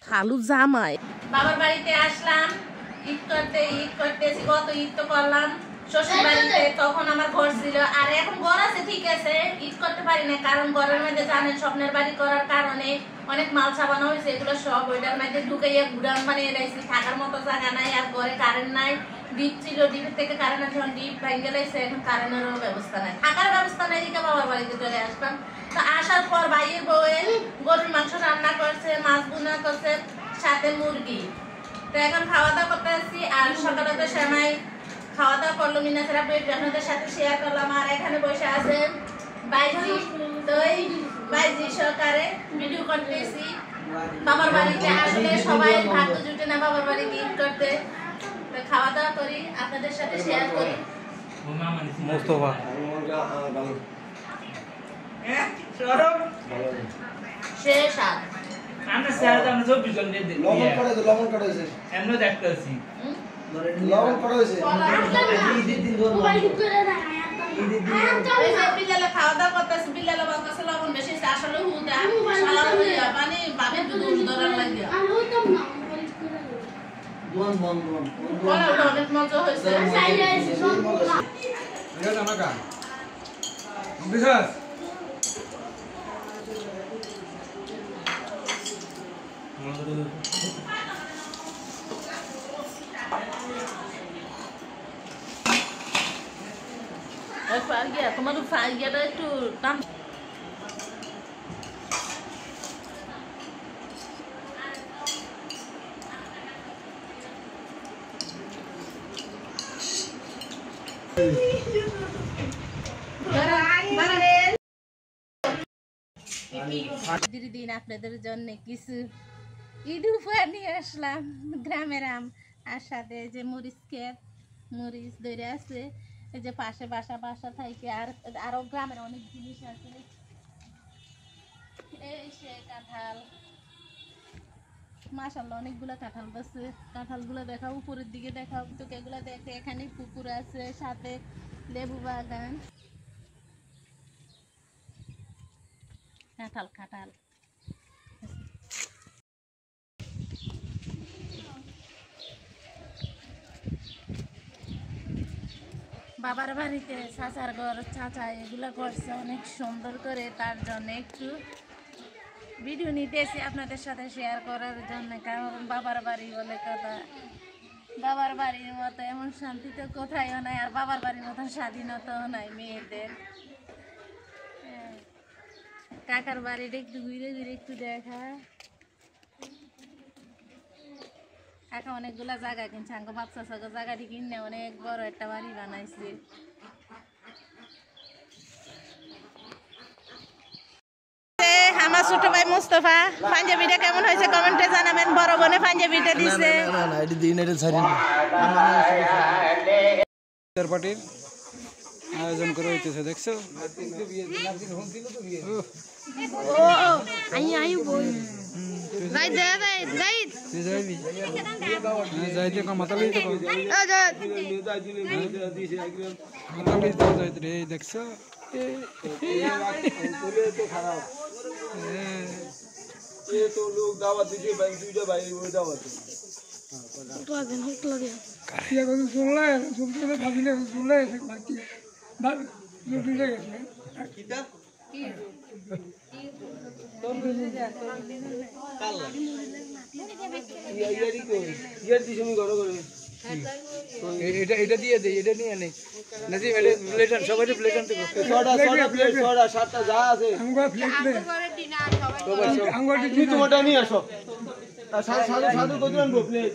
খালু জামাই বাবার বাড়িতে আসলাম ঈদ করতেছি গত ঈদ তো করলাম শ্বশুর বাড়িতে, তখন আমার ঘর ছিল আর এখন ঘর আছে ঠিক আছে, ঈদ করতে পারি না কারণ ঘরের মধ্যে জানেন স্বপ্নের বাড়ি করার কারণে অনেক মাল ছাপানো হয়েছে, এগুলো সব ওইটার মধ্যে ঢুকাইয়া গুড়ান বানিয়ে রাখছি, থাকার মতো জায়গা নাই আর ঘরে কারেন্ট নাই, ডিপ ছিল ডিপের থেকে কারেন্ট আছে, ডিপ ভেঙে গেছে, এখন কারেন্টেরও ব্যবস্থা নাই, থাকার ব্যবস্থা নাই, দিকে বাবার বাড়িতে চলে আসলাম। তো আসার পর ভাইয়ের বউয়ের গরুর মাংস রান্না করছে, মাছ ভুনা করছে, সাথে মুরগি। তো এখন খাওয়া দাওয়া করতে আসছি আর সকালে তো সেমাই খাওয়া দাওয়া করলো মিনাসেরা আপনাদের সাথে শেয়ার করলাম। আর এখানে বসে আছে বাইজি, তো এই বাইজি সহকারে ভিডিও করতেছি। বাবার বাড়িতে আসলে সবাই ভাগ্য জুটে না বাবার বাড়িতে ঈদ করতে, তো খাওয়া দাওয়া করি আপনাদের সাথে শেয়ার করি। মোস্তফা শেষ আর আমরা স্যার তো আমরা সব বিজন দিয়ে দিই লবণ করেছে এমন দেখতেছি লবণ করেছে ঈদের দিন ধরে বিল্লালে খাওয়া দাওয়া করতেছে, বিল্লালে বলতেছে লবণ বেশি আসলে হুদা সালাম হইয়া মানে বাপের দুধ ধরার লাগিয়া অনেক মজা হয়েছে। তোমার ফাইয়াটা একটু দাম দিন আপনাদের জন্য কিছু ঈদ উপহার নিয়ে আসলাম, গ্রামের আম আর সাথে যে মরিচ ক্ষেত, মরিচ ধরে আছে, এই যে পাশে বাসা থাকে আর আরো গ্রামের অনেক জিনিস আছে, এই সে কাঁঠাল, মাশাআল্লাহ অনেকগুলো কাঁঠাল বসে, কাঁঠালগুলো দেখাও উপরের দিকে দেখাও, তো এগুলো দেখে এখানে পুকুর আছে, সাথে লেবু বাগান, কাঁঠাল বাবার বাড়িতে চাচার ঘর, চাচা এগুলা করছে অনেক সুন্দর করে, তার জন্য একটু ভিডিও নিতেছি আপনাদের সাথে শেয়ার করার জন্য, কারণ বাবার বাড়ি বলে কথা, বাবার বাড়ির মতো এমন শান্তি তো কোথায়ও নাই, আর বাবার বাড়ির মতো স্বাধীনতাও নাই মেয়েদের। কাকার বাড়িটা একটু ঘুরে একটু দেখা, কাকা অনেকগুলা জায়গা কিনছে, আঙ্গ বাচ্চা সাগো জায়গাটি কিনে অনেক বড় একটা বাড়ি বানাইছে। আমার ছোট ভাই মুস্তফা, পাঞ্জাবিটা কেমন হয়েছে কমেন্টে জানাবেন, বড় বোনে পাঞ্জাবিটা দিছে। পার্টির আয়োজন করে হইতেছে, দেখছো যাইতে মাতালি দেখছো তো লোক দাওয়াত দিতে ভাই দুইটা ভাই ওই দাওয়াত এটা দিয়ে দেই, এটা নিয়ে নেই নাজি প্লেটার সবাই প্লেটার দেবো, সাতটা যা আছে তোমারটা নিয়ে আসো, সাধু কত আনবো প্লেট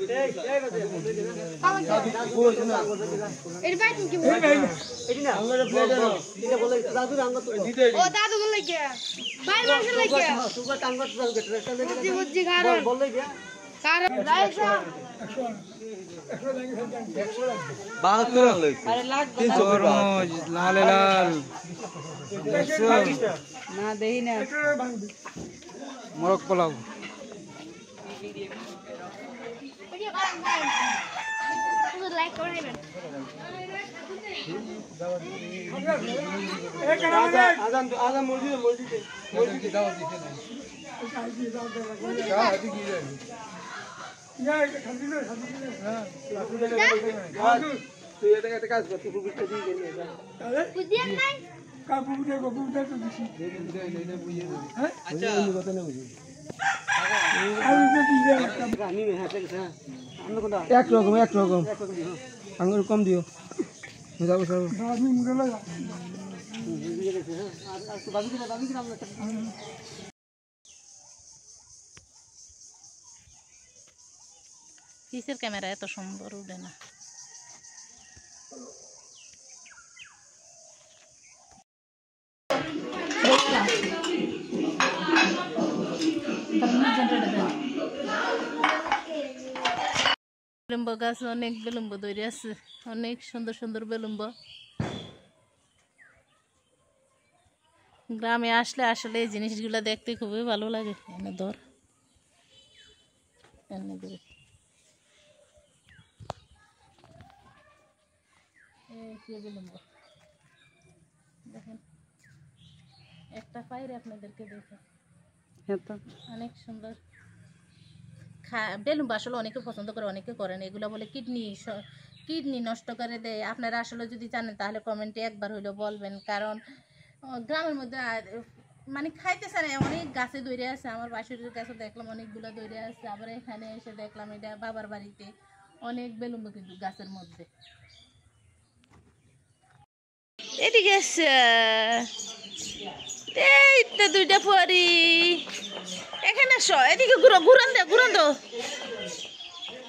লাল লাল না দেই না মোরগ পোলাও আজান আজান মসজিদে মসজিদে মসজিদে দাওয়াত দিতে নাই তুই এটা একটা কাজ কর তুই বুঝতে দিয়ে গেলি বুঝিয়ে নাই কাকু বুঝে বাবু বুঝে তো দিছি এটা বুঝিয়ে দে আচ্ছা আমি কথা না বুঝি আমি তো দিয়ে আমি হাতে গেছে আমরা কোনটা এক রকম আঙ্গুর কম দিও যাবো সব আমি মুড়ে লাগা বুঝিয়ে গেছে আর তো বাবু কি নাম কিসের ক্যামেরা এত সুন্দর উঠে না বেলুম্ব গাছ অনেক বেলুম্ব তৈরি আছে অনেক সুন্দর সুন্দর বেলুম্ব গ্রামে আসলে আসলে এই জিনিসগুলো দেখতে খুবই ভালো লাগে এনে ধর এনে ধরে দেখেন একটা পাইরে আপনাদেরকে দেখে অনেক সুন্দর বেলুম্ব আসলে অনেকে পছন্দ করে অনেকে করেন এগুলো বলে কিডনি নষ্ট করে দেয় আপনারা আসলে যদি জানেন তাহলে কমেন্টে একবার হইলেও বলবেন কারণ গ্রামের মধ্যে মানে খাইতেছে না অনেক গাছে দৌড়ে আছে আমার বাসুরের কাছে দেখলাম অনেকগুলো দৌড়ে আছে আবার এখানে এসে দেখলাম এটা বাবার বাড়িতে অনেক বেলুম্ব কিন্তু গাছের মধ্যে এদিকে এই তো দুইটা পরি এখানে এদিকে ঘুরান দো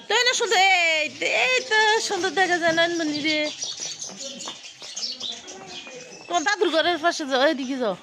তাই না সুন্দর এই তো সুন্দর দেখা যায় না রে তোমার দাদুর ঘরের পাশে যাও এদিকে যাও